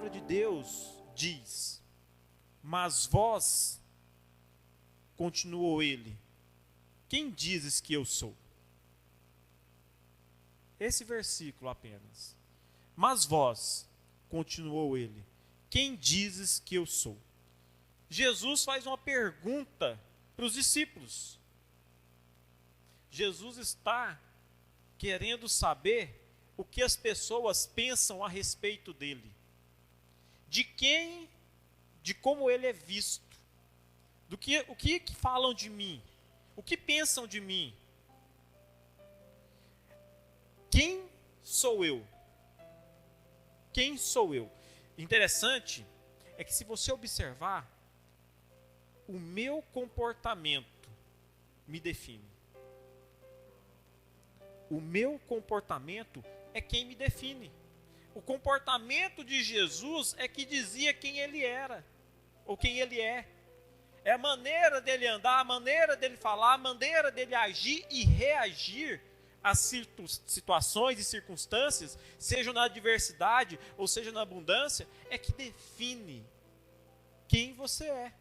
palavra de Deus diz: mas vós, continuou ele, quem dizes que eu sou? Esse versículo apenas. Mas vós, continuou ele, quem dizes que eu sou? Jesus faz uma pergunta para os discípulos. Jesus está querendo saber o que as pessoas pensam a respeito dele. De como ele é visto. O que falam de mim? O que pensam de mim? Quem sou eu? Quem sou eu? Interessante é que, se você observar, o meu comportamento me define. O meu comportamento é quem me define. O comportamento de Jesus é que dizia quem ele era, ou quem ele é. É a maneira dele andar, a maneira dele falar, a maneira dele agir e reagir às situações e circunstâncias, seja na adversidade ou seja na abundância, é que define quem você é.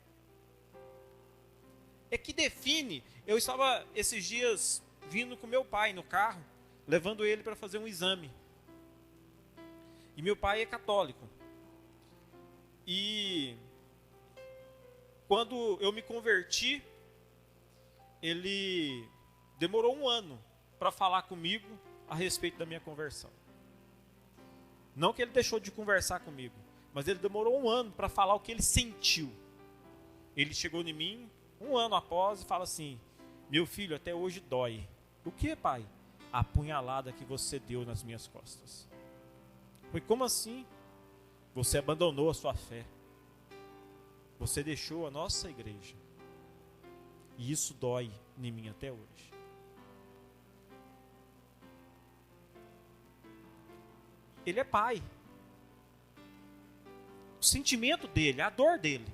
É que define. Eu estava esses dias vindo com meu pai no carro, levando ele para fazer um exame. E meu pai é católico. E quando eu me converti, ele demorou 1 ano para falar comigo a respeito da minha conversão. Não que ele deixou de conversar comigo, mas ele demorou 1 ano para falar o que ele sentiu. Ele chegou em mim 1 ano após e fala assim: meu filho, até hoje dói. O que, pai? A punhalada que você deu nas minhas costas. Foi: como assim? Você abandonou a sua fé. Você deixou a nossa igreja. E isso dói em mim até hoje. Ele é pai. O sentimento dele, a dor dele.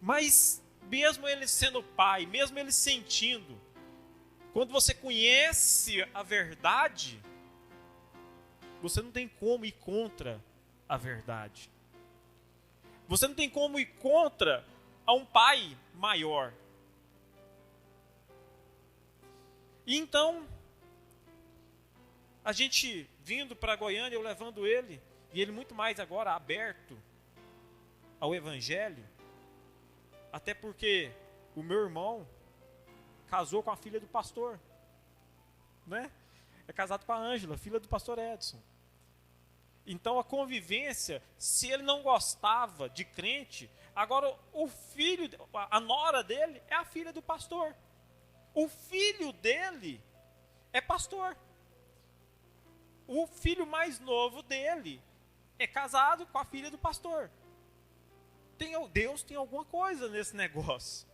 Mas mesmo ele sendo pai, mesmo ele sentindo, quando você conhece a verdade, você não tem como ir contra a verdade. Você não tem como ir contra a um pai maior. E então, a gente vindo para Goiânia, eu levando ele, e ele muito mais agora aberto ao evangelho, até porque o meu irmão casou com a filha do pastor, né? É casado com a Ângela, filha do pastor Edson. Então a convivência, se ele não gostava de crente, agora o filho, a nora dele é a filha do pastor. O filho dele é pastor. O filho mais novo dele é casado com a filha do pastor. Deus tem alguma coisa nesse negócio.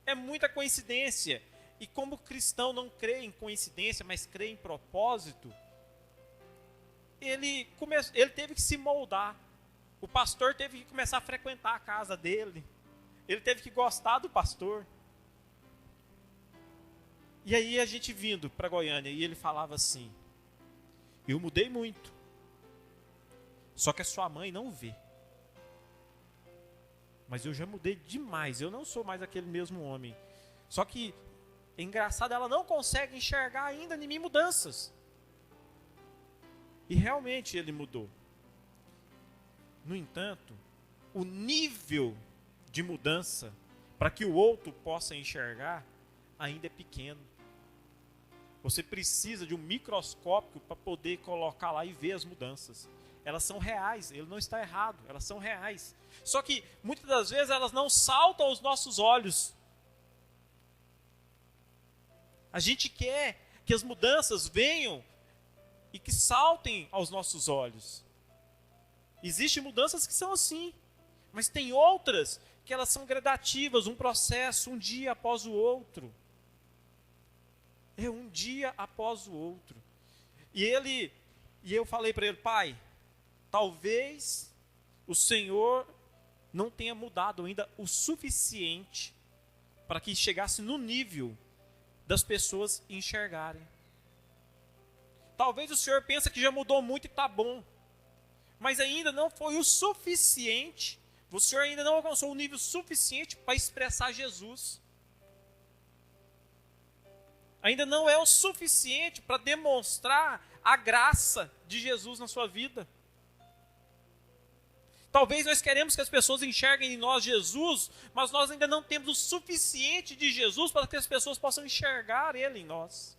É muita coincidência. E como cristão não crê em coincidência, mas crê em propósito, ele teve que se moldar. O pastor teve que começar a frequentar a casa dele. Ele teve que gostar do pastor. E aí a gente vindo para Goiânia, e ele falava assim: eu mudei muito. Só que a sua mãe não vê. Mas eu já mudei demais. Eu não sou mais aquele mesmo homem. Só que, é engraçado, ela não consegue enxergar ainda em mim mudanças. E realmente ele mudou. No entanto, o nível de mudança para que o outro possa enxergar ainda é pequeno. Você precisa de um microscópio para poder colocar lá e ver as mudanças. Elas são reais, ele não está errado, elas são reais. Só que muitas das vezes elas não saltam aos nossos olhos. A gente quer que as mudanças venham e que saltem aos nossos olhos. Existem mudanças que são assim, mas tem outras que elas são gradativas, um processo, um dia após o outro. É um dia após o outro. E eu falei para ele: pai, talvez o Senhor não tenha mudado ainda o suficiente para que chegasse no nível das pessoas enxergarem. Talvez o senhor pense que já mudou muito e está bom. Mas ainda não foi o suficiente. O senhor ainda não alcançou o nível suficiente para expressar Jesus. Ainda não é o suficiente para demonstrar a graça de Jesus na sua vida. Talvez nós queremos que as pessoas enxerguem em nós Jesus, mas nós ainda não temos o suficiente de Jesus para que as pessoas possam enxergar Ele em nós.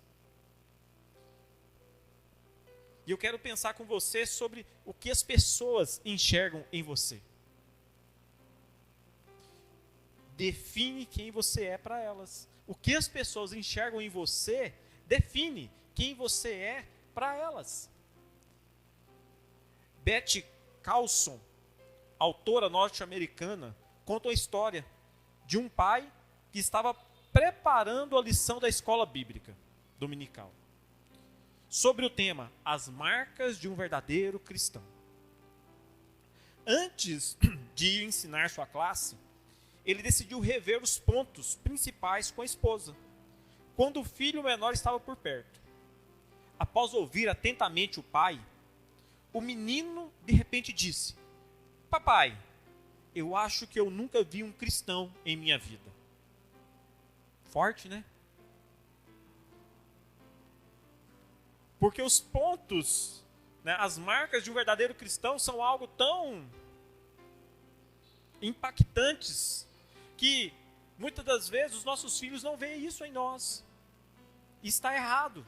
E eu quero pensar com você sobre o que as pessoas enxergam em você. Define quem você é para elas. O que as pessoas enxergam em você, define quem você é para elas. Beth Carlson, autora norte-americana, conta uma história de um pai que estava preparando a lição da escola bíblica dominical, sobre o tema As Marcas de um Verdadeiro Cristão. Antes de ensinar sua classe, ele decidiu rever os pontos principais com a esposa, quando o filho menor estava por perto. Após ouvir atentamente o pai, o menino de repente disse: Papai, eu acho que eu nunca vi um cristão em minha vida. Forte, né? Porque os pontos, né, as marcas de um verdadeiro cristão são algo tão impactantes que muitas das vezes os nossos filhos não veem isso em nós. E está errado.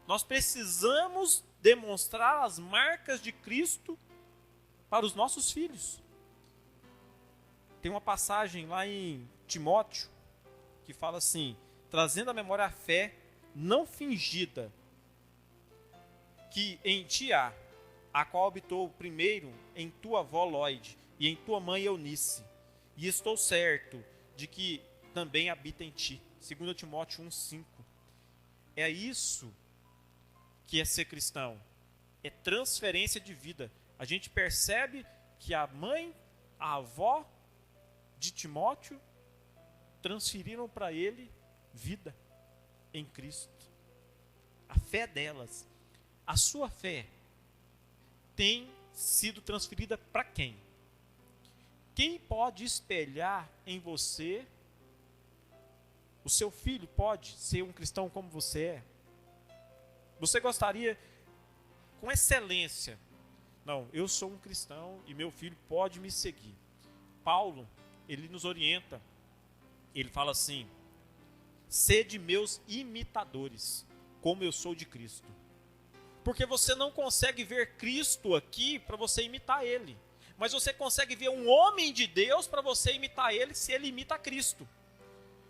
Nós precisamos demonstrar as marcas de Cristo para os nossos filhos. Tem uma passagem lá em Timóteo que fala assim: trazendo à memória a fé não fingida que em ti há, a qual habitou primeiro em tua avó Lóide e em tua mãe Eunice, e estou certo de que também habita em ti. 2 Timóteo 1,5. É isso que é ser cristão. É transferência de vida. A gente percebe que a mãe, a avó de Timóteo transferiram para ele vida em Cristo. A fé delas, a sua fé, tem sido transferida para quem? Quem pode espelhar em você? O seu filho pode ser um cristão como você é? Você gostaria, com excelência, não, eu sou um cristão e meu filho pode me seguir. Paulo, ele nos orienta, ele fala assim: sede meus imitadores, como eu sou de Cristo. Porque você não consegue ver Cristo aqui para você imitar Ele, mas você consegue ver um homem de Deus para você imitar Ele, se Ele imita Cristo.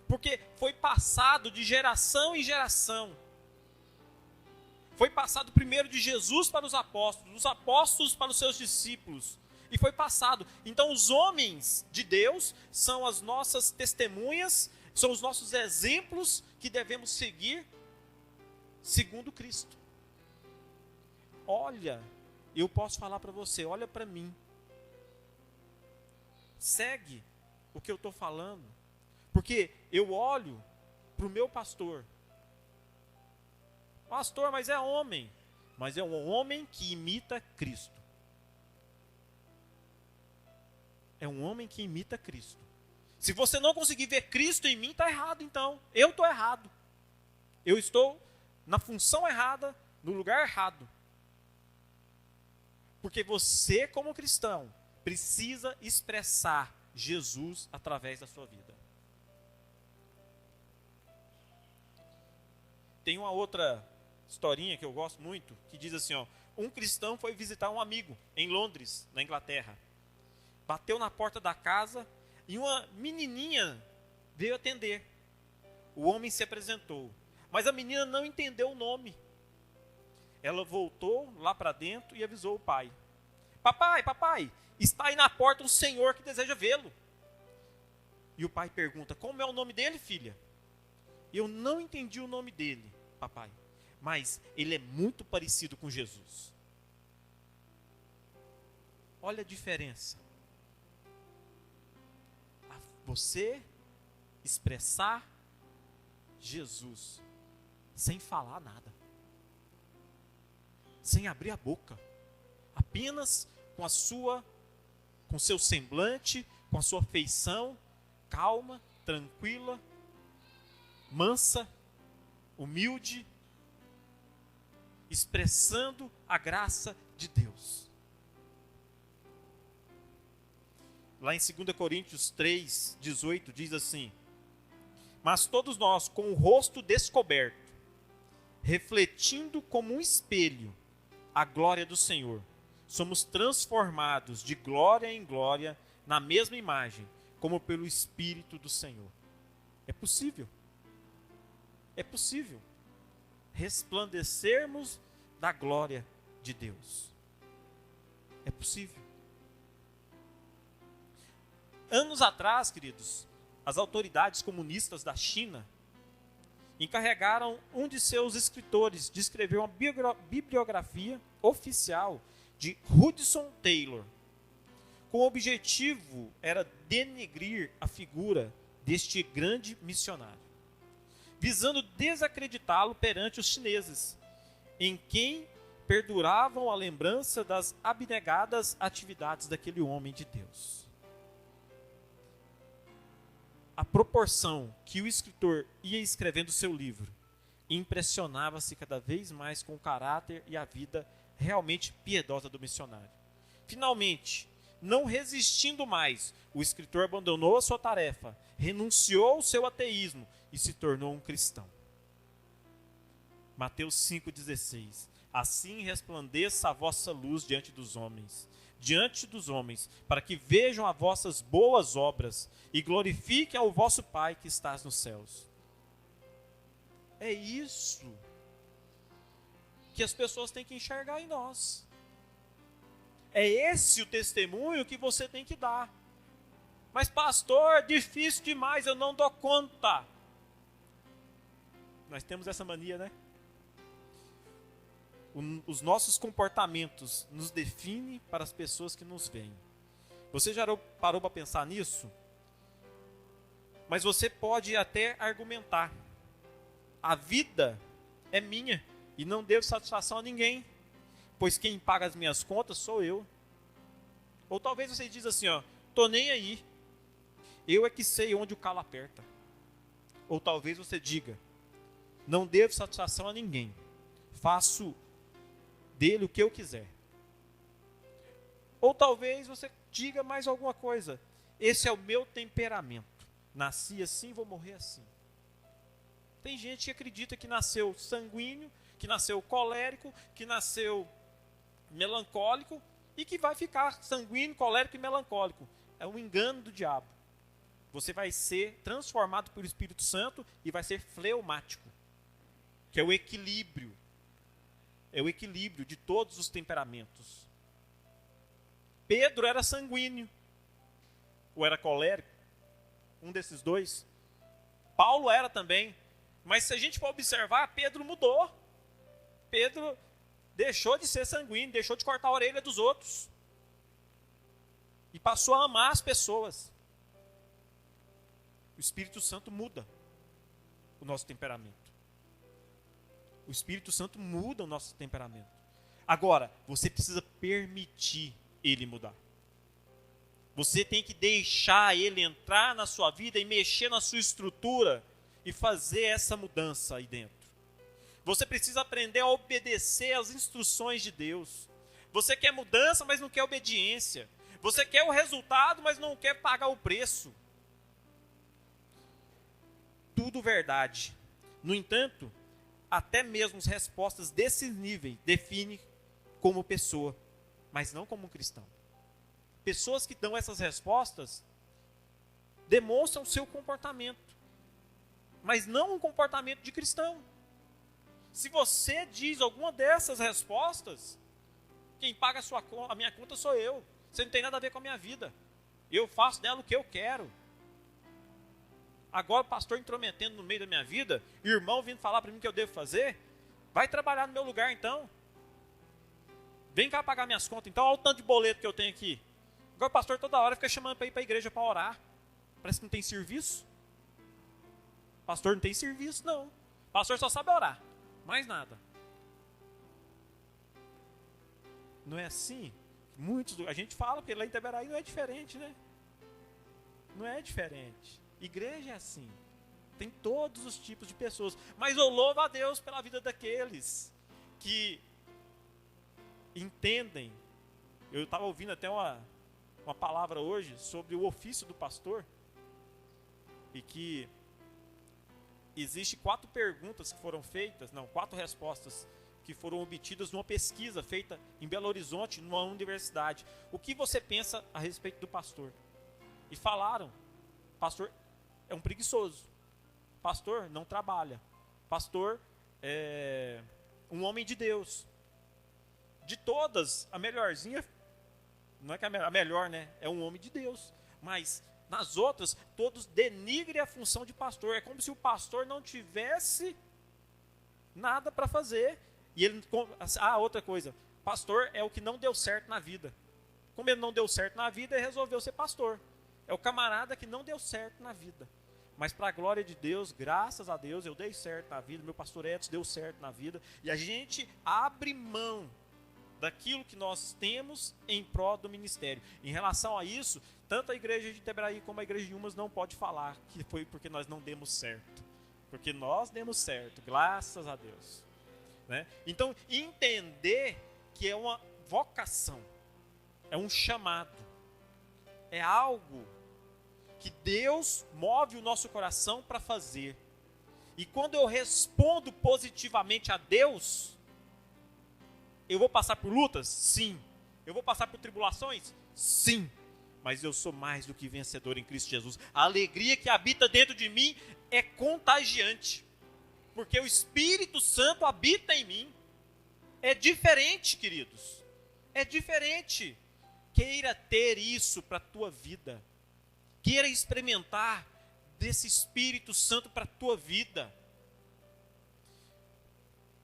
Porque foi passado de geração em geração. Foi passado primeiro de Jesus para os apóstolos, dos apóstolos para os seus discípulos. E foi passado. Então os homens de Deus são as nossas testemunhas, são os nossos exemplos que devemos seguir segundo Cristo. Olha, eu posso falar para você, olha para mim. Segue o que eu estou falando. Porque eu olho para o meu pastor. Pastor, mas é homem. Mas é um homem que imita Cristo. É um homem que imita Cristo. Se você não conseguir ver Cristo em mim, está errado então. Eu estou errado. Eu estou na função errada, no lugar errado. Porque você, como cristão, precisa expressar Jesus através da sua vida. Tem uma outra historinha que eu gosto muito, que diz assim, ó: um cristão foi visitar um amigo em Londres, na Inglaterra. Bateu na porta da casa e uma menininha veio atender. O homem se apresentou, mas a menina não entendeu o nome. Ela voltou lá para dentro e avisou o pai: papai, papai, está aí na porta um senhor que deseja vê-lo. E o pai pergunta: como é o nome dele, filha? Eu não entendi o nome dele, papai, mas ele é muito parecido com Jesus. Olha a diferença. Você expressar Jesus sem falar nada. sem abrir a boca, apenas com seu semblante, com a sua feição calma, tranquila, mansa, humilde, expressando a graça de Deus. Lá em 2 Coríntios 3, 18, diz assim: mas todos nós, com o rosto descoberto, refletindo como um espelho a glória do Senhor, somos transformados de glória em glória na mesma imagem, como pelo Espírito do Senhor. É possível. É possível resplandecermos da glória de Deus. É possível. Anos atrás, queridos, as autoridades comunistas da China encarregaram um de seus escritores de escrever uma bibliografia oficial de Hudson Taylor. Com o objetivo era denegrir a figura deste grande missionário, visando desacreditá-lo perante os chineses, em quem perduravam a lembrança das abnegadas atividades daquele homem de Deus. A proporção que o escritor ia escrevendo seu livro impressionava-se cada vez mais com o caráter e a vida realmente piedosa do missionário. Finalmente, não resistindo mais, o escritor abandonou a sua tarefa, renunciou ao seu ateísmo e se tornou um cristão. Mateus 5,16: assim resplandeça a vossa luz diante dos homens, para que vejam as vossas boas obras e glorifiquem ao vosso Pai que estás nos céus. É isso que as pessoas têm que enxergar em nós. É esse o testemunho que você tem que dar. Mas pastor, difícil demais, eu não dou conta. Nós temos essa mania, né? Os nossos comportamentos nos definem para as pessoas que nos veem. Você já parou para pensar nisso? Mas você pode até argumentar: a vida é minha e não devo satisfação a ninguém, pois quem paga as minhas contas sou eu. Ou talvez você diz assim, tô nem aí, eu é que sei onde o calo aperta. Ou talvez você diga: não devo satisfação a ninguém, faço dele o que eu quiser. Ou talvez você diga mais alguma coisa: esse é o meu temperamento, nasci assim, vou morrer assim. Tem gente que acredita que nasceu sanguíneo, que nasceu colérico, que nasceu melancólico e que vai ficar sanguíneo, colérico e melancólico. É um engano do diabo. Você vai ser transformado pelo Espírito Santo e vai ser fleumático, que é o equilíbrio. É o equilíbrio de todos os temperamentos. Pedro era sanguíneo, ou era colérico, um desses dois. Paulo era também, mas se a gente for observar, Pedro mudou. Pedro deixou de ser sanguíneo, deixou de cortar a orelha dos outros e passou a amar as pessoas. O Espírito Santo muda o nosso temperamento. O Espírito Santo muda o nosso temperamento. Agora, você precisa permitir ele mudar. Você tem que deixar ele entrar na sua vida e mexer na sua estrutura e fazer essa mudança aí dentro. Você precisa aprender a obedecer às instruções de Deus. Você quer mudança, mas não quer obediência. Você quer o resultado, mas não quer pagar o preço. Tudo verdade. No entanto, até mesmo as respostas desse nível definem como pessoa, mas não como cristão. Pessoas que dão essas respostas demonstram seu comportamento, mas não um comportamento de cristão. Se você diz alguma dessas respostas, quem paga a minha conta sou eu. Você não tem nada a ver com a minha vida. Eu faço dela o que eu quero. Agora o pastor intrometendo no meio da minha vida, irmão vindo falar para mim o que eu devo fazer, vai trabalhar no meu lugar então. Vem cá pagar minhas contas então, olha o tanto de boleto que eu tenho aqui. Agora o pastor toda hora fica chamando para ir para a igreja para orar. Parece que não tem serviço. Pastor não tem serviço não. Pastor só sabe orar, mais nada. Não é assim? A gente fala, porque lá em Itaberaí não é diferente, né? Não é diferente. Igreja é assim. Tem todos os tipos de pessoas. Mas eu louvo a Deus pela vida daqueles que entendem. Eu estava ouvindo até uma palavra hoje sobre o ofício do pastor. E que existe 4 perguntas que foram feitas, 4 respostas que foram obtidas numa pesquisa feita em Belo Horizonte, numa universidade. O que você pensa a respeito do pastor? E falaram, pastor é um preguiçoso, pastor não trabalha, pastor é um homem de Deus. De todas, a melhorzinha, não é que a melhor, né? É um homem de Deus. Mas nas outras, todos denigrem a função de pastor. É como se o pastor não tivesse nada para fazer. E ele, outra coisa, pastor é o que não deu certo na vida. Como ele não deu certo na vida, ele resolveu ser pastor. É o camarada que não deu certo na vida. Mas para a glória de Deus, graças a Deus, eu dei certo na vida, meu pastor Edson deu certo na vida. E a gente abre mão daquilo que nós temos em prol do ministério. Em relação a isso, tanto a igreja de Itaberaí como a igreja de Umas não pode falar que foi porque nós não demos certo. Porque nós demos certo, graças a Deus. Né? Então, entender que é uma vocação, é um chamado, é algo que Deus move o nosso coração para fazer. E quando eu respondo positivamente a Deus, eu vou passar por lutas? Sim. Eu vou passar por tribulações? Sim. Mas eu sou mais do que vencedor em Cristo Jesus. A alegria que habita dentro de mim é contagiante. Porque o Espírito Santo habita em mim. É diferente, queridos. É diferente. Queira ter isso para a tua vida. Queira experimentar desse Espírito Santo para a tua vida.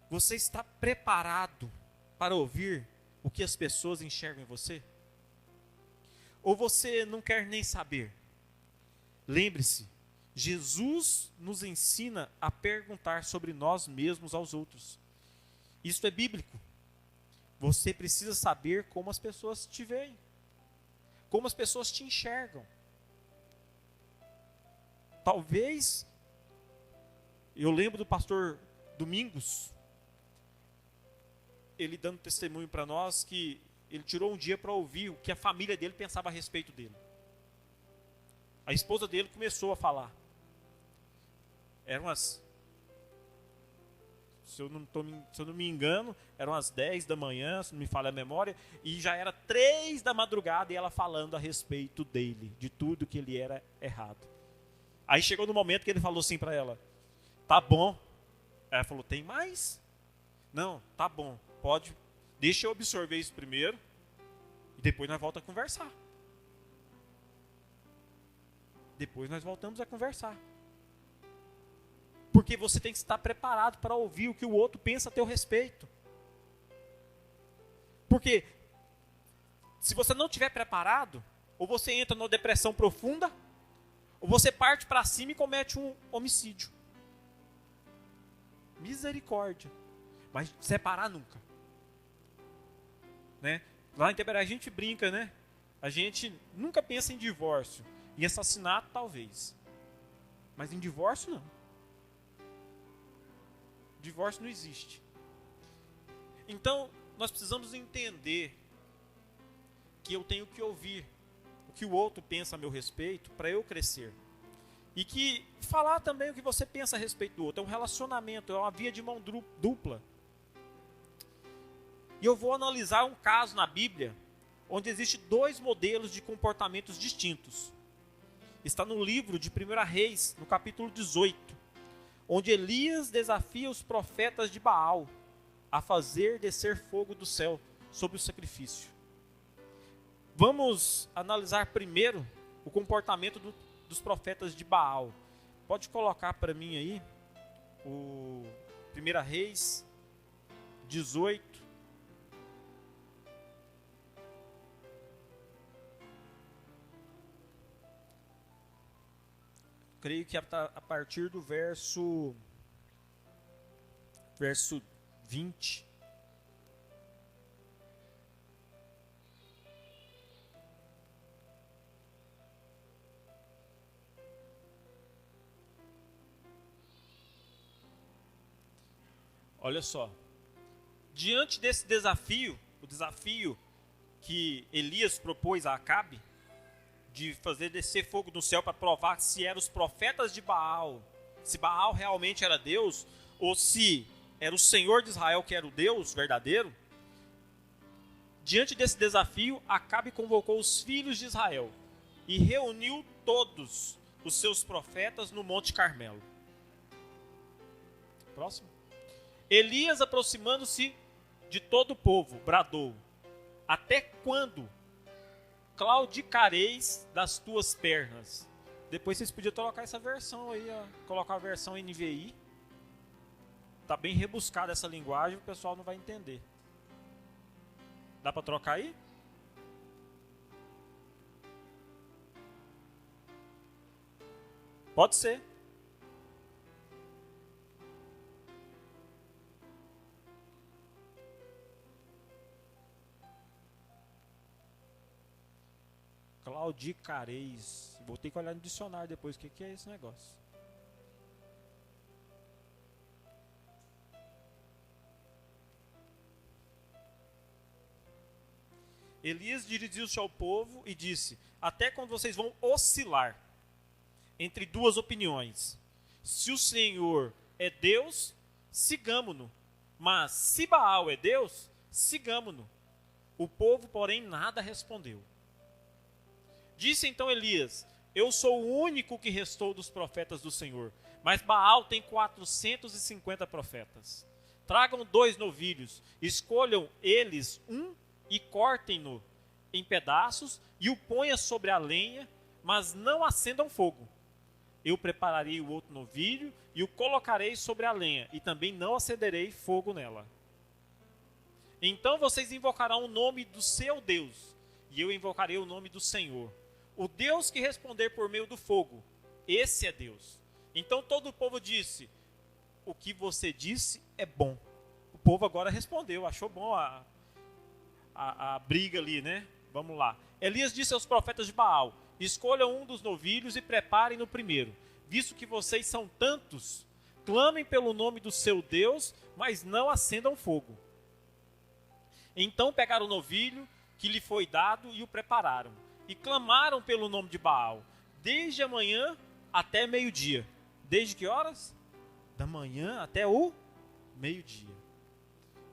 Você está preparado para ouvir o que as pessoas enxergam em você? Ou você não quer nem saber? Lembre-se, Jesus nos ensina a perguntar sobre nós mesmos aos outros. Isso é bíblico. Você precisa saber como as pessoas te veem, como as pessoas te enxergam. Talvez, eu lembro do pastor Domingos, ele dando testemunho para nós que ele tirou um dia para ouvir o que a família dele pensava a respeito dele. A esposa dele começou a falar. Eram umas, se eu não me engano, eram as 10 da manhã, se não me falha a memória, e já era 3 da madrugada e ela falando a respeito dele, de tudo que ele era errado. Aí chegou no momento que ele falou assim para ela, tá bom. Ela falou, tem mais? Não, tá bom, pode, deixa eu absorver isso primeiro, e depois nós voltamos a conversar. Depois nós voltamos a conversar. Porque você tem que estar preparado para ouvir o que o outro pensa a teu respeito. Porque se você não estiver preparado, ou você entra numa depressão profunda, ou você parte para cima e comete um homicídio. Misericórdia. Mas separar nunca. Né? Lá em Itaberaí a gente brinca, né? A gente nunca pensa em divórcio. Em assassinato, talvez. Mas em divórcio, não. Divórcio não existe. Então, nós precisamos entender que eu tenho que ouvir o que o outro pensa a meu respeito para eu crescer. E que falar também o que você pensa a respeito do outro. É um relacionamento, é uma via de mão dupla. E eu vou analisar um caso na Bíblia onde existem 2 modelos de comportamentos distintos. Está no livro de 1 Reis, no capítulo 18, onde Elias desafia os profetas de Baal a fazer descer fogo do céu sobre o sacrifício. Vamos analisar primeiro o comportamento dos profetas de Baal. Pode colocar para mim aí o 1 Reis 18. Creio que a partir do verso 20. Olha só. Diante desse desafio, o desafio que Elias propôs a Acabe, de fazer descer fogo do céu para provar se eram os profetas de Baal, se Baal realmente era Deus, ou se era o Senhor de Israel que era o Deus verdadeiro. Diante desse desafio, Acabe convocou os filhos de Israel e reuniu todos os seus profetas no Monte Carmelo. Próximo. Elias, aproximando-se de todo o povo, bradou: até quando claudicareis das tuas pernas? Depois vocês podiam colocar essa versão aí, ó, colocar a versão NVI. Tá bem rebuscada essa linguagem, o pessoal não vai entender. Dá para trocar aí? Pode ser. Claudicareis. Vou ter que olhar no dicionário depois. O que é esse negócio? Elias dirigiu-se ao povo e disse: até quando vocês vão oscilar entre duas opiniões? Se o Senhor é Deus, sigamo-no. Mas se Baal é Deus, sigamo-no. O povo, porém, nada respondeu. Disse então Elias: eu sou o único que restou dos profetas do Senhor, mas Baal tem 450 profetas. Tragam 2 novilhos, escolham eles um e cortem-no em pedaços e o ponha sobre a lenha, mas não acendam fogo. Eu prepararei o outro novilho e o colocarei sobre a lenha, e também não acenderei fogo nela. Então vocês invocarão o nome do seu Deus, e eu invocarei o nome do Senhor. O Deus que responder por meio do fogo, esse é Deus. Então todo o povo disse: o que você disse é bom. O povo agora respondeu, achou bom a briga ali, né? Vamos lá. Elias disse aos profetas de Baal: escolham um dos novilhos e preparem no primeiro. Visto que vocês são tantos, clamem pelo nome do seu Deus, mas não acendam fogo. Então pegaram o novilho que lhe foi dado e o prepararam. E clamaram pelo nome de Baal, desde a manhã até meio-dia. Desde que horas? Da manhã até o meio-dia.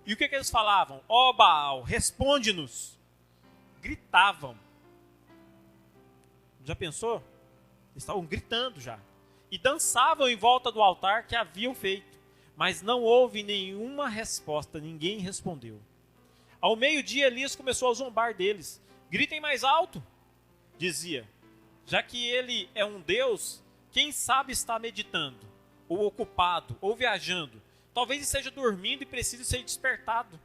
E o que eles falavam? Ó Baal, responde-nos. Gritavam. Já pensou? Eles estavam gritando já. E dançavam em volta do altar que haviam feito. Mas não houve nenhuma resposta, ninguém respondeu. Ao meio-dia, Elias começou a zombar deles. Gritem mais alto, dizia. Já que ele é um Deus, quem sabe está meditando, ou ocupado, ou viajando. Talvez esteja dormindo e precise ser despertado.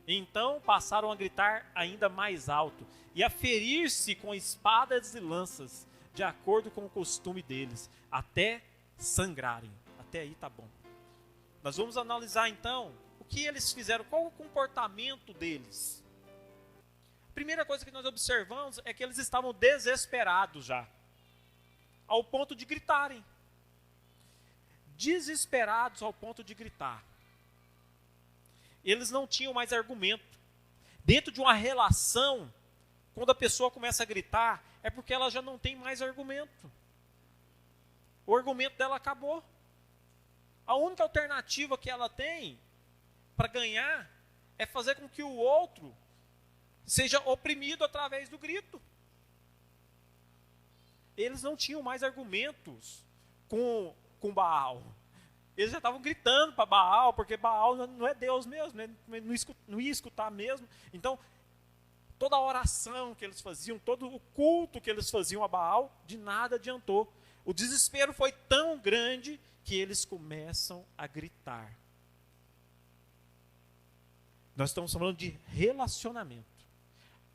Então passaram a gritar ainda mais alto e a ferir-se com espadas e lanças, de acordo com o costume deles, até sangrarem. Até aí tá bom. Nós vamos analisar então o que eles fizeram, qual o comportamento deles. A primeira coisa que nós observamos é que eles estavam desesperados já, ao ponto de gritarem. Desesperados ao ponto de gritar. Eles não tinham mais argumento. Dentro de uma relação, quando a pessoa começa a gritar, é porque ela já não tem mais argumento. O argumento dela acabou. A única alternativa que ela tem para ganhar é fazer com que o outro seja oprimido através do grito. Eles não tinham mais argumentos com Baal. Eles já estavam gritando para Baal, porque Baal não é Deus mesmo, né? Não ia escutar mesmo. Então, toda a oração que eles faziam, todo o culto que eles faziam a Baal, de nada adiantou. O desespero foi tão grande que eles começam a gritar. Nós estamos falando de relacionamento.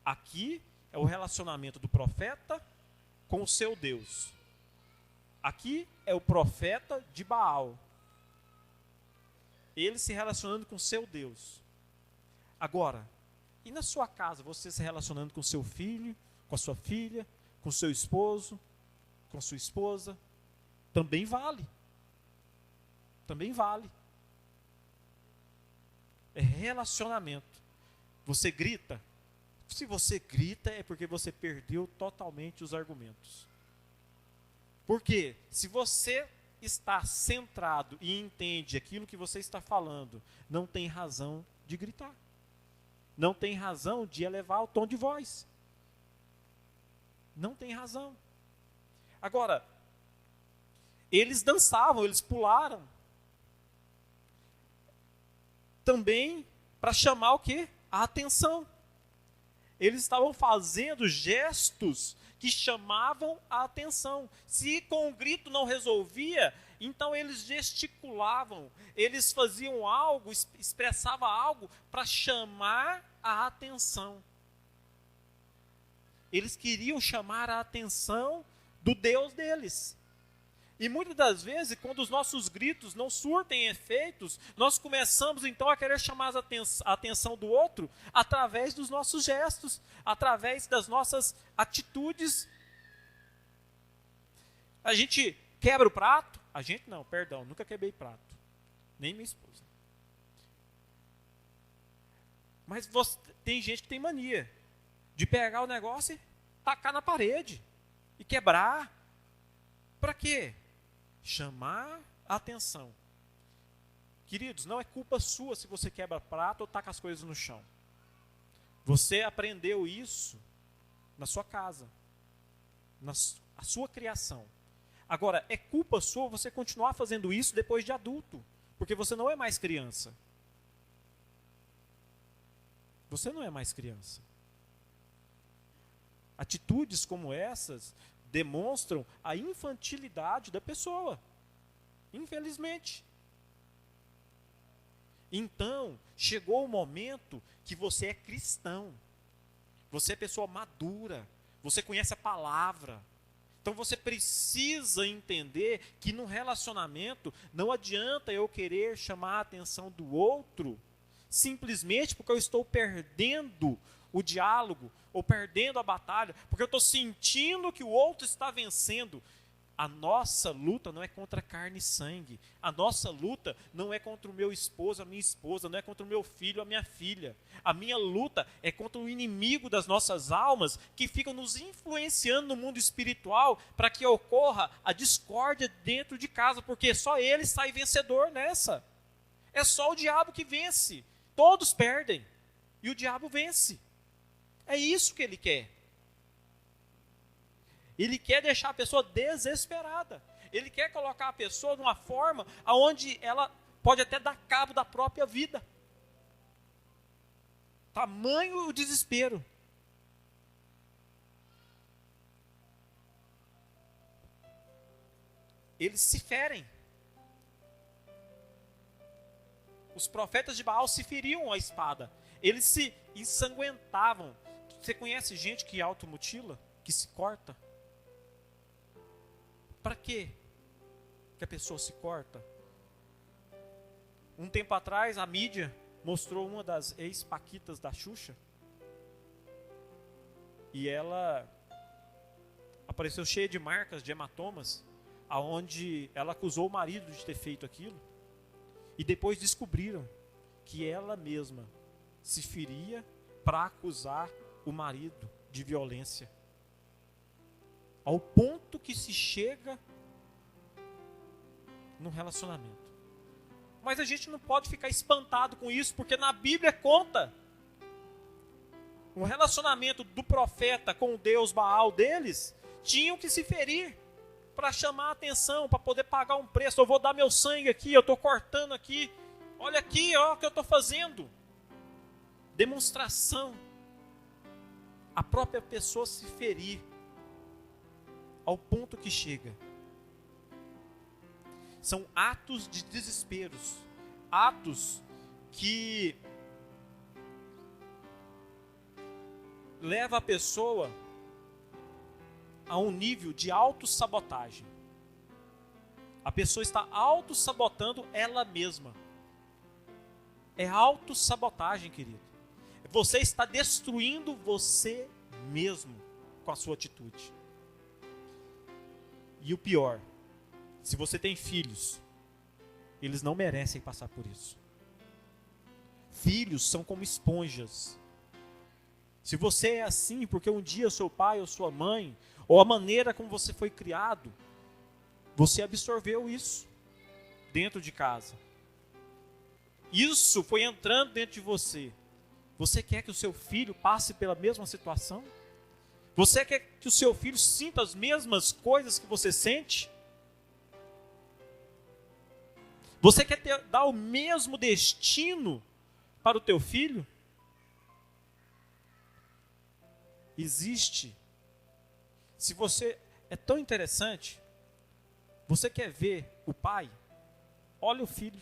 Aqui é o relacionamento do profeta com o seu Deus. Aqui é o profeta de Baal. Ele se relacionando com o seu Deus. Agora, e na sua casa, você se relacionando com o seu filho, com a sua filha, com o seu esposo, com a sua esposa? Também vale. Também vale. É relacionamento. Você grita? Se você grita é porque você perdeu totalmente os argumentos. Porque se você está centrado e entende aquilo que você está falando, não tem razão de gritar. Não tem razão de elevar o tom de voz. Não tem razão. Agora, eles dançavam, eles pularam. Também para chamar o quê? A atenção. Eles estavam fazendo gestos que chamavam a atenção. Se com o grito não resolvia, então eles gesticulavam, eles faziam algo, expressavam algo para chamar a atenção. Eles queriam chamar a atenção do Deus deles. E muitas das vezes, quando os nossos gritos não surtem efeitos, nós começamos então a querer chamar a atenção do outro através dos nossos gestos, através das nossas atitudes. A gente quebra o prato? A gente não, perdão, nunca quebrei prato. Nem minha esposa. Mas tem gente que tem mania de pegar o negócio e tacar na parede e quebrar. Para quê? Chamar a atenção. Queridos, não é culpa sua se você quebra prato ou taca as coisas no chão. Você aprendeu isso na sua casa, na sua criação. Agora, é culpa sua você continuar fazendo isso depois de adulto, porque você não é mais criança. Você não é mais criança. Atitudes como essas demonstram a infantilidade da pessoa. Infelizmente. Então, chegou o momento que você é cristão. Você é pessoa madura. Você conhece a palavra. Então você precisa entender que no relacionamento não adianta eu querer chamar a atenção do outro simplesmente porque eu estou perdendo o diálogo ou perdendo a batalha, porque eu estou sentindo que o outro está vencendo. A nossa luta não é contra carne e sangue. A nossa luta não é contra o meu esposo, a minha esposa, não é contra o meu filho, a minha filha. A minha luta é contra o inimigo das nossas almas que ficam nos influenciando no mundo espiritual para que ocorra a discórdia dentro de casa, porque só ele sai vencedor nessa. É só o diabo que vence. Todos perdem e o diabo vence. É isso que ele quer. Ele quer deixar a pessoa desesperada. Ele quer colocar a pessoa numa forma onde ela pode até dar cabo da própria vida. Tamanho o desespero. Eles se ferem. Os profetas de Baal se feriam a espada. Eles se ensanguentavam. Você conhece gente que automutila? Que se corta? Para quê que a pessoa se corta? Um tempo atrás, a mídia mostrou uma das ex-paquitas da Xuxa. E ela apareceu cheia de marcas, de hematomas, aonde ela acusou o marido de ter feito aquilo. E depois descobriram que ela mesma se feria para acusar o marido de violência. Ao ponto que se chega no relacionamento. Mas a gente não pode ficar espantado com isso, porque na Bíblia conta o relacionamento do profeta com o Deus Baal deles, tinham que se ferir para chamar a atenção, para poder pagar um preço. Eu vou dar meu sangue aqui, eu estou cortando aqui, olha aqui, ó, o que eu estou fazendo. Demonstração. A própria pessoa se ferir ao ponto que chega. São atos de desesperos, atos que levam a pessoa a um nível de autossabotagem. A pessoa está autossabotando ela mesma. É autossabotagem, querido. Você está destruindo você mesmo com a sua atitude. E o pior, se você tem filhos, eles não merecem passar por isso. Filhos são como esponjas. Se você é assim, porque um dia seu pai ou sua mãe, ou a maneira como você foi criado, você absorveu isso dentro de casa. Isso foi entrando dentro de você. Você quer que o seu filho passe pela mesma situação? Você quer que o seu filho sinta as mesmas coisas que você sente? Você quer dar o mesmo destino para o teu filho? Existe. Se você é tão interessante, você quer ver o pai? Olha o filho.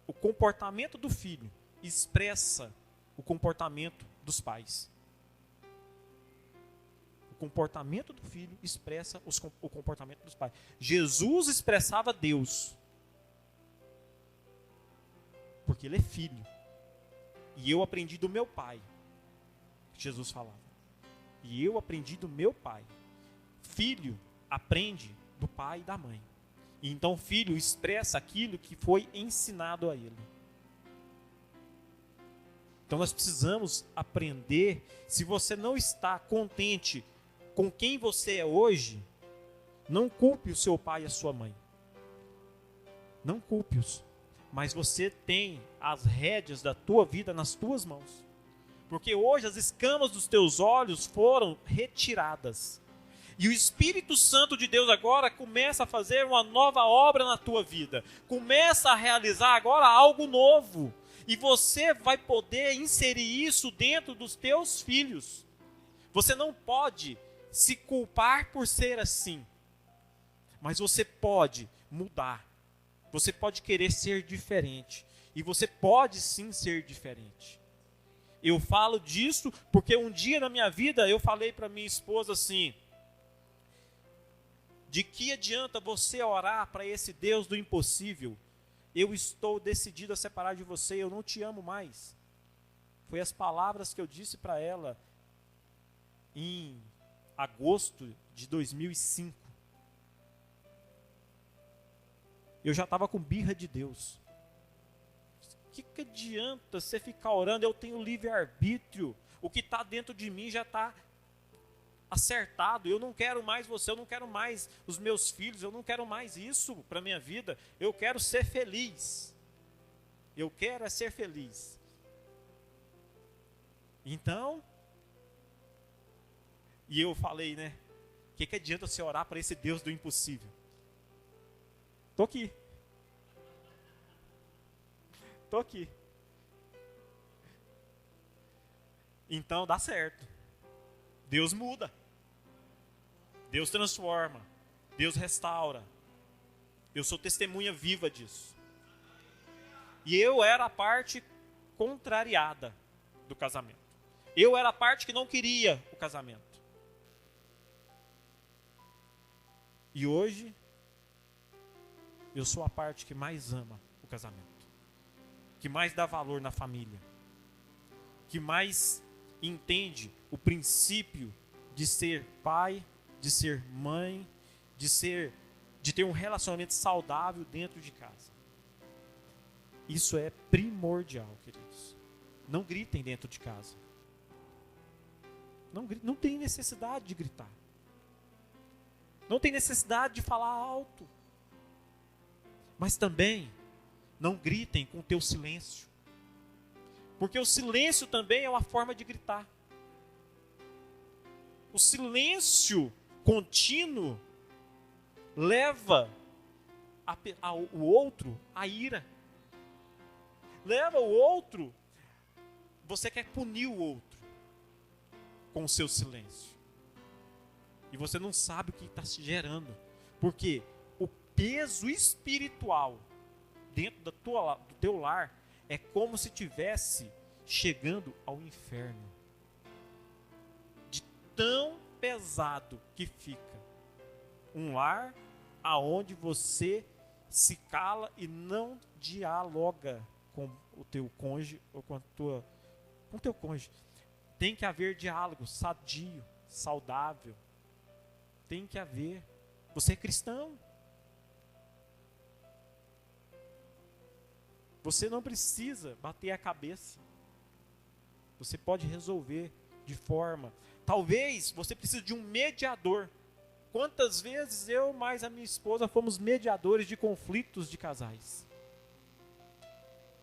O comportamento do filho expressa o comportamento dos pais. O comportamento do filho expressa o comportamento dos pais. Jesus expressava Deus, porque ele é filho. E eu aprendi do meu pai. Jesus falava. E eu aprendi do meu pai. Filho aprende do pai e da mãe. E então o filho expressa aquilo que foi ensinado a ele. Então nós precisamos aprender. Se você não está contente com quem você é hoje, não culpe o seu pai e a sua mãe. Não culpe-os. Mas você tem as rédeas da tua vida nas tuas mãos. Porque hoje as escamas dos teus olhos foram retiradas. E o Espírito Santo de Deus agora começa a fazer uma nova obra na tua vida. Começa a realizar agora algo novo. E você vai poder inserir isso dentro dos teus filhos. Você não pode se culpar por ser assim. Mas você pode mudar. Você pode querer ser diferente. E você pode sim ser diferente. Eu falo disso porque um dia na minha vida eu falei para minha esposa assim: de que adianta você orar para esse Deus do impossível? Eu estou decidido a separar de você, eu não te amo mais. Foi as palavras que eu disse para ela em agosto de 2005. Eu já estava com birra de Deus. O que adianta você ficar orando? Eu tenho livre-arbítrio. O que está dentro de mim já está acertado. Eu não quero mais você, eu não quero mais os meus filhos, eu não quero mais isso para a minha vida. Eu quero ser feliz. Eu quero é ser feliz. Então, e eu falei, né? O que adianta você orar para esse Deus do impossível? Estou aqui. Estou aqui. Então dá certo. Deus muda. Deus transforma. Deus restaura. Eu sou testemunha viva disso. E eu era a parte contrariada do casamento. Eu era a parte que não queria o casamento. E hoje, eu sou a parte que mais ama o casamento. Que mais dá valor na família. Que mais entende o princípio de ser pai, de ser mãe, de ter um relacionamento saudável dentro de casa. Isso é primordial, queridos. Não gritem dentro de casa. Não tem necessidade de gritar. Não tem necessidade de falar alto. Mas também não gritem com o teu silêncio. Porque o silêncio também é uma forma de gritar. O silêncio contínuo leva o outro à ira. Leva o outro, você quer punir o outro com o seu silêncio. E você não sabe o que está se gerando. Porque o peso espiritual dentro do teu lar é como se estivesse chegando ao inferno. De tão pesado que fica um lar aonde você se cala e não dialoga com o teu cônjuge ou com o teu cônjuge. Tem que haver diálogo sadio, saudável. Tem que haver. Você é cristão. Você não precisa bater a cabeça. Você pode resolver de forma. Talvez você precise de um mediador. Quantas vezes eu mais a minha esposa fomos mediadores de conflitos de casais.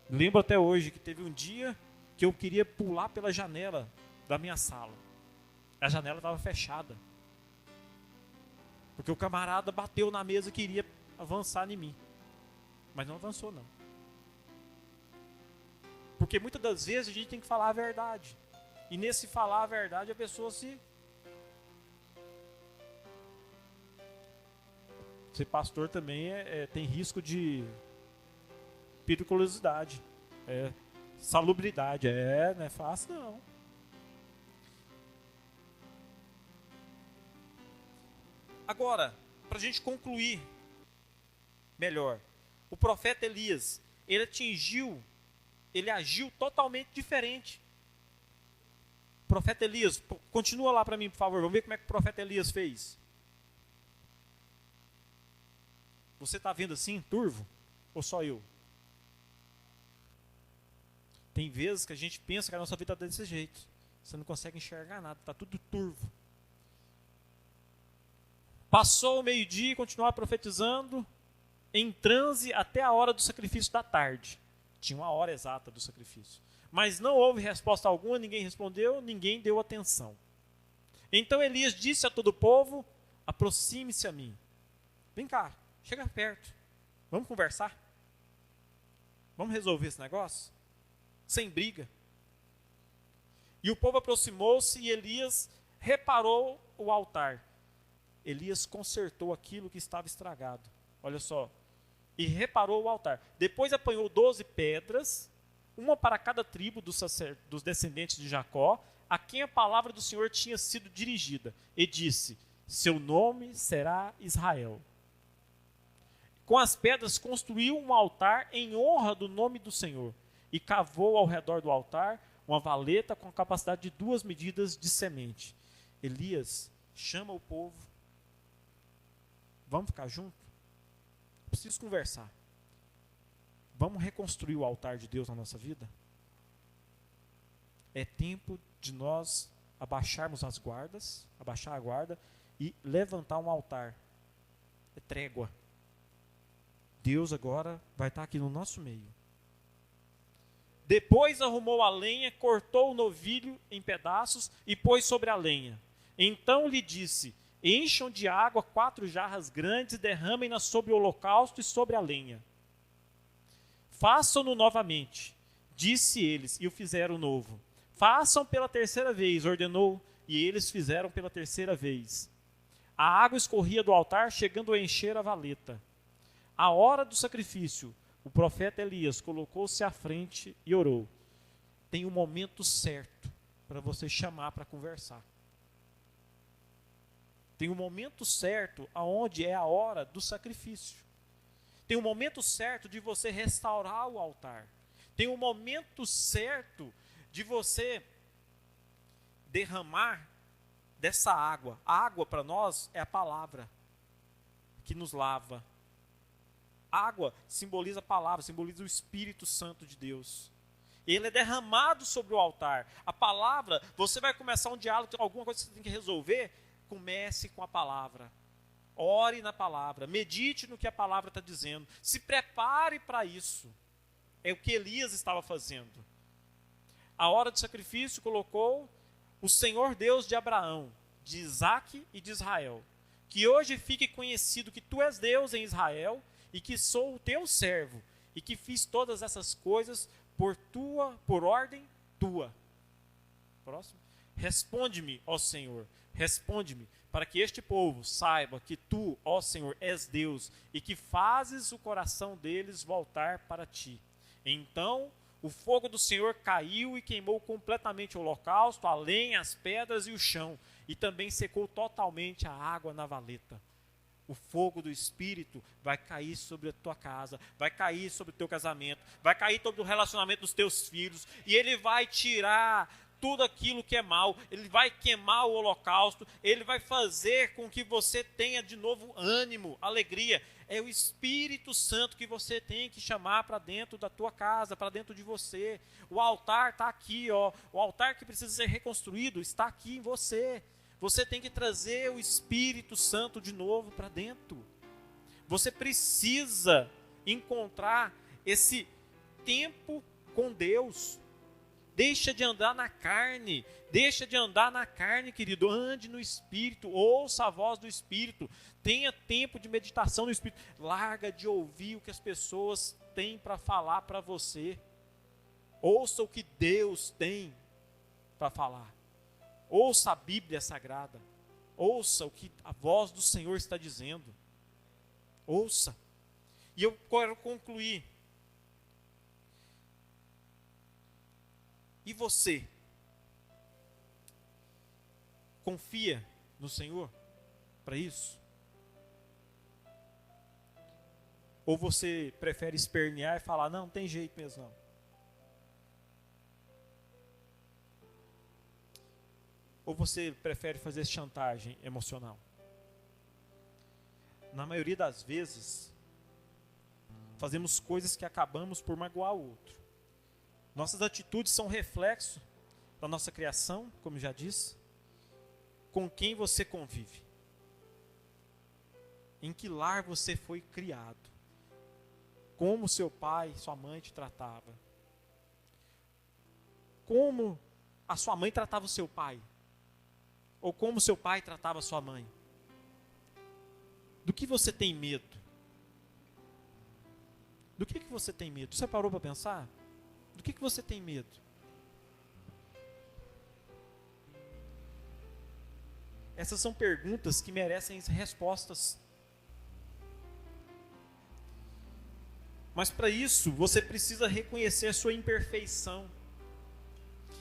Lembro até hoje que teve um dia que eu queria pular pela janela da minha sala. A janela estava fechada. Porque o camarada bateu na mesa e queria avançar em mim. Mas não avançou, não. Porque muitas das vezes a gente tem que falar a verdade. E nesse falar a verdade a pessoa se... Ser pastor também tem risco de periculosidade. Salubridade. Não é fácil não. Agora, para a gente concluir melhor. O profeta Elias, ele agiu totalmente diferente. O profeta Elias, continua lá para mim, por favor. Vamos ver como é que o profeta Elias fez. Você está vendo assim, turvo? Ou só eu? Tem vezes que a gente pensa que a nossa vida está desse jeito. Você não consegue enxergar nada, está tudo turvo. Passou o meio-dia e continuava profetizando em transe até a hora do sacrifício da tarde. Tinha uma hora exata do sacrifício. Mas não houve resposta alguma, ninguém respondeu, ninguém deu atenção. Então Elias disse a todo o povo: aproxime-se a mim. Vem cá, chega perto. Vamos conversar? Vamos resolver esse negócio? Sem briga. E o povo aproximou-se e Elias reparou o altar. Elias consertou aquilo que estava estragado. Olha só. E reparou o altar. Depois apanhou 12 pedras, uma para cada tribo dos descendentes de Jacó, a quem a palavra do Senhor tinha sido dirigida. E disse: seu nome será Israel. Com as pedras construiu um altar em honra do nome do Senhor. E cavou ao redor do altar uma valeta com capacidade de 2 medidas de semente. Elias chama o povo. Vamos ficar juntos? Preciso conversar. Vamos reconstruir o altar de Deus na nossa vida? É tempo de nós abaixar a guarda e levantar um altar. É trégua. Deus agora vai estar aqui no nosso meio. Depois arrumou a lenha, cortou o novilho em pedaços e pôs sobre a lenha. Então lhe disse: encham de água 4 jarras grandes e derramem-na sobre o holocausto e sobre a lenha. Façam-no novamente, disse eles, e o fizeram novo. Façam pela 3ª vez, ordenou, e eles fizeram pela 3ª vez. A água escorria do altar, chegando a encher a valeta. À hora do sacrifício, o profeta Elias colocou-se à frente e orou. Tem um momento certo para você chamar para conversar. Tem um momento certo aonde é a hora do sacrifício. Tem um momento certo de você restaurar o altar. Tem um momento certo de você derramar dessa água. A água para nós é a palavra que nos lava. A água simboliza a palavra, simboliza o Espírito Santo de Deus. Ele é derramado sobre o altar. A palavra, você vai começar um diálogo, alguma coisa que você tem que resolver, comece com a palavra. Ore na palavra, medite no que a palavra está dizendo. Se prepare para isso. É o que Elias estava fazendo. A hora do sacrifício colocou o Senhor Deus de Abraão, de Isaque e de Israel. Que hoje fique conhecido que tu és Deus em Israel e que sou o teu servo e que fiz todas essas coisas por ordem tua. Próximo. Responde-me, ó Senhor, responde-me, para que este povo saiba que tu, ó Senhor, és Deus e que fazes o coração deles voltar para ti. Então o fogo do Senhor caiu e queimou completamente o holocausto, a lenha, as pedras e o chão, e também secou totalmente a água na valeta. O fogo do Espírito vai cair sobre a tua casa, vai cair sobre o teu casamento, vai cair sobre o relacionamento dos teus filhos, e ele vai tirar tudo aquilo que é mal, ele vai queimar o holocausto, ele vai fazer com que você tenha de novo ânimo, alegria. É o Espírito Santo que você tem que chamar para dentro da tua casa, para dentro de você. O altar está aqui, ó. O altar que precisa ser reconstruído está aqui em você. Você tem que trazer o Espírito Santo de novo para dentro. Você precisa encontrar esse tempo com Deus. Deixa de andar na carne. Deixa de andar na carne, querido. Ande no Espírito. Ouça a voz do Espírito. Tenha tempo de meditação no Espírito. Larga de ouvir o que as pessoas têm para falar para você. Ouça o que Deus tem para falar. Ouça a Bíblia Sagrada. Ouça o que a voz do Senhor está dizendo. Ouça. E eu quero concluir. E você? Confia no Senhor para isso? Ou você prefere espernear e falar, não tem jeito mesmo não? Ou você prefere fazer chantagem emocional? Na maioria das vezes, fazemos coisas que acabamos por magoar o outro. Nossas atitudes são reflexo da nossa criação, como já disse, com quem você convive. Em que lar você foi criado. Como seu pai, sua mãe te tratava. Como a sua mãe tratava o seu pai. Ou como seu pai tratava a sua mãe. Do que você tem medo? Do que você tem medo? Você parou para pensar? Do que você tem medo? Essas são perguntas que merecem respostas. Mas para isso, você precisa reconhecer a sua imperfeição.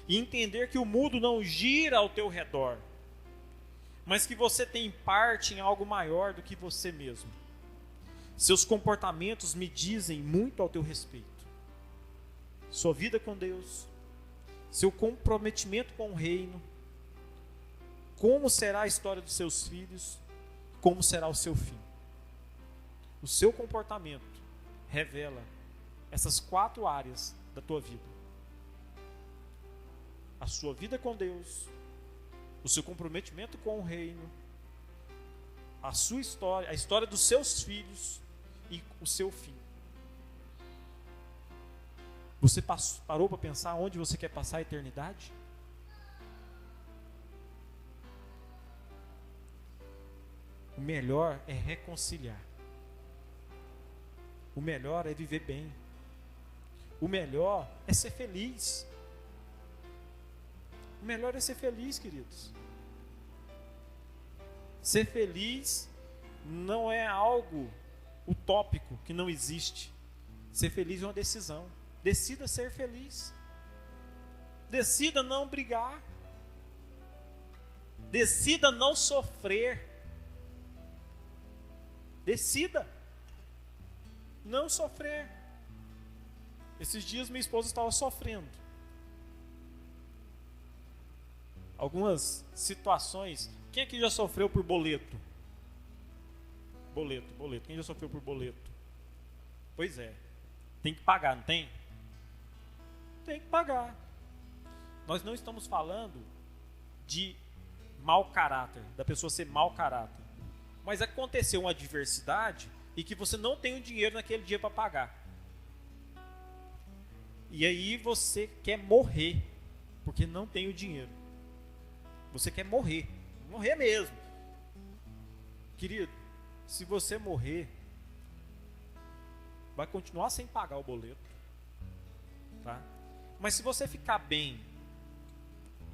E entender que o mundo não gira ao teu redor. Mas que você tem parte em algo maior do que você mesmo. Seus comportamentos me dizem muito ao teu respeito. Sua vida com Deus, seu comprometimento com o reino, como será a história dos seus filhos, como será o seu fim. O seu comportamento revela essas 4 áreas da tua vida. A sua vida com Deus, o seu comprometimento com o reino, a sua história, a história dos seus filhos e o seu fim. Você parou para pensar onde você quer passar a eternidade? O melhor é reconciliar. O melhor é viver bem. O melhor é ser feliz. O melhor é ser feliz, queridos. Ser feliz não é algo utópico que não existe. Ser feliz é uma decisão. Decida ser feliz. Decida não brigar. Decida não sofrer. Decida não sofrer. Esses dias minha esposa estava sofrendo. Algumas situações. Quem aqui já sofreu por boleto? Boleto. Quem já sofreu por boleto? Pois é. Tem que pagar, não tem? Tem que pagar. Nós não estamos falando de mau caráter, da pessoa ser mau caráter. Mas aconteceu uma adversidade e que você não tem o dinheiro naquele dia para pagar. E aí você quer morrer, porque não tem o dinheiro. Você quer morrer mesmo. Querido, se você morrer, vai continuar sem pagar o boleto. Tá? Mas se você ficar bem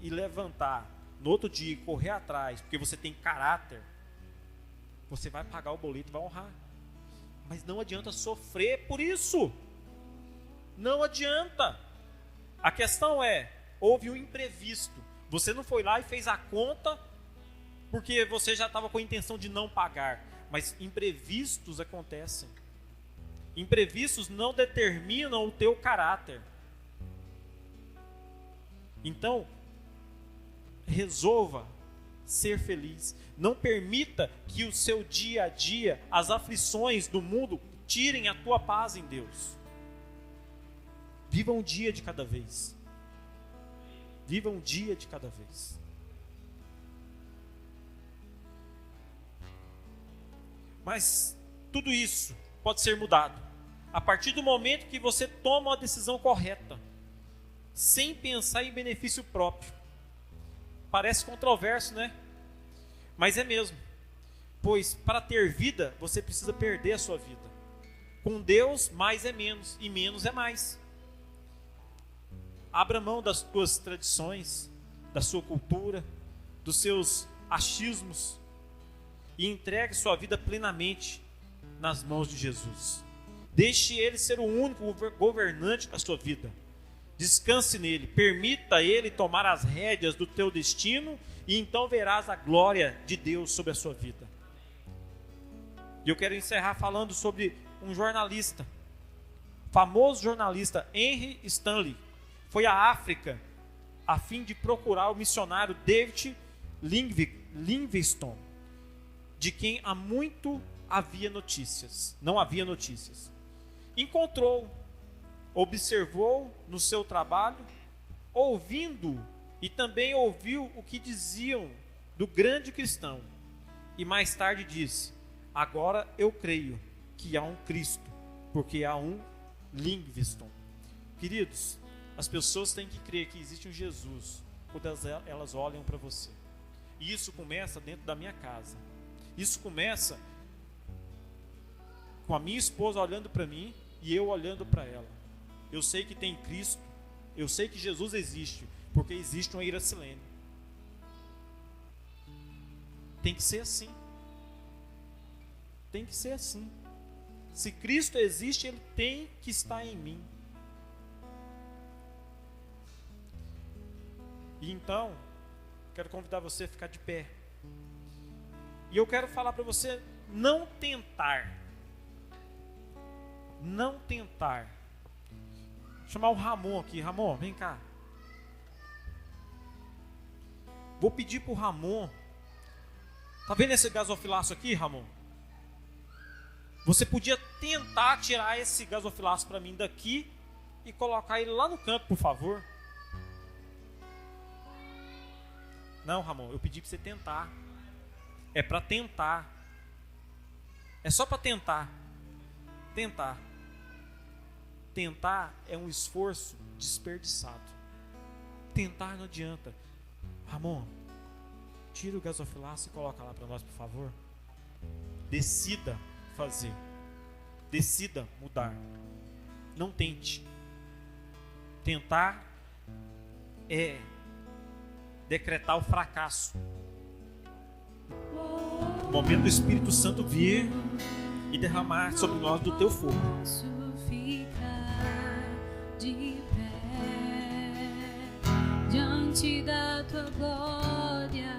e levantar no outro dia e correr atrás, porque você tem caráter, você vai pagar o boleto e vai honrar. Mas não adianta sofrer por isso. Não adianta. A questão é, houve um imprevisto. Você não foi lá e fez a conta porque você já estava com a intenção de não pagar. Mas imprevistos acontecem. Imprevistos não determinam o teu caráter. Então, resolva ser feliz. Não permita que o seu dia a dia, as aflições do mundo, tirem a tua paz em Deus. Viva um dia de cada vez. Viva um dia de cada vez. Mas tudo isso pode ser mudado a partir do momento que você toma uma decisão correta, sem pensar em benefício próprio. Parece controverso, né? Mas é mesmo. Pois para ter vida, você precisa perder a sua vida. Com Deus, mais é menos e menos é mais. Abra mão das tuas tradições, da sua cultura, dos seus achismos e entregue sua vida plenamente nas mãos de Jesus. Deixe Ele ser o único governante da sua vida. Descanse nele, permita Ele tomar as rédeas do teu destino e então verás a glória de Deus sobre a sua vida. E eu quero encerrar falando sobre um jornalista, famoso jornalista Henry Stanley. Foi à África a fim de procurar o missionário David Livingstone, de quem há muito não havia notícias. Encontrou, observou no seu trabalho, ouvindo e também ouviu o que diziam do grande cristão. E mais tarde disse: agora eu creio que há um Cristo, porque há um Livingstone. Queridos, as pessoas têm que crer que existe um Jesus quando elas olham para você. E isso começa dentro da minha casa. Isso começa com a minha esposa olhando para mim e eu olhando para ela. Eu sei que tem Cristo, eu sei que Jesus existe, porque existe uma Iracilene. Tem que ser assim. Tem que ser assim. Se Cristo existe, Ele tem que estar em mim. E então, quero convidar você a ficar de pé. E eu quero falar para você não tentar. Não tentar. Vou chamar o Ramon aqui. Ramon, vem cá. Vou pedir para o Ramon. Tá vendo esse gasofilaço aqui, Ramon? Você podia tentar tirar esse gasofilaço para mim daqui e colocar ele lá no canto, por favor. Não, Ramon, eu pedi para você tentar. É para tentar. É só para tentar. Tentar. Tentar é um esforço desperdiçado. Tentar não adianta. Ramon, tira o gasofilaço e coloca lá para nós, por favor. Decida fazer. Decida mudar. Não tente. Tentar é decretar o fracasso. O momento do Espírito Santo vir e derramar sobre nós do teu fogo. Posso ficar de pé diante da tua glória.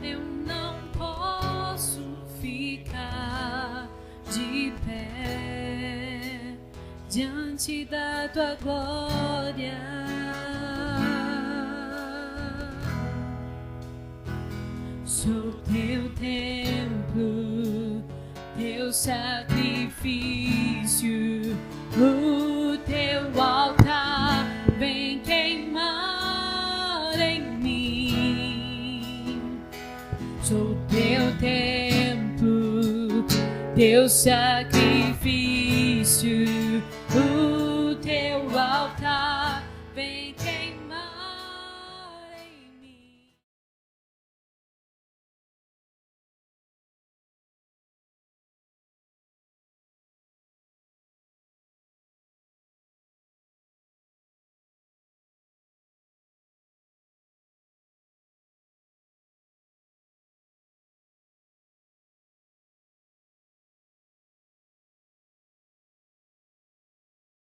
Eu não posso ficar de pé diante da tua glória. Sou teu templo, teu sacrifício, o teu altar vem queimar em mim. Sou teu templo, teu sacrifício, o teu altar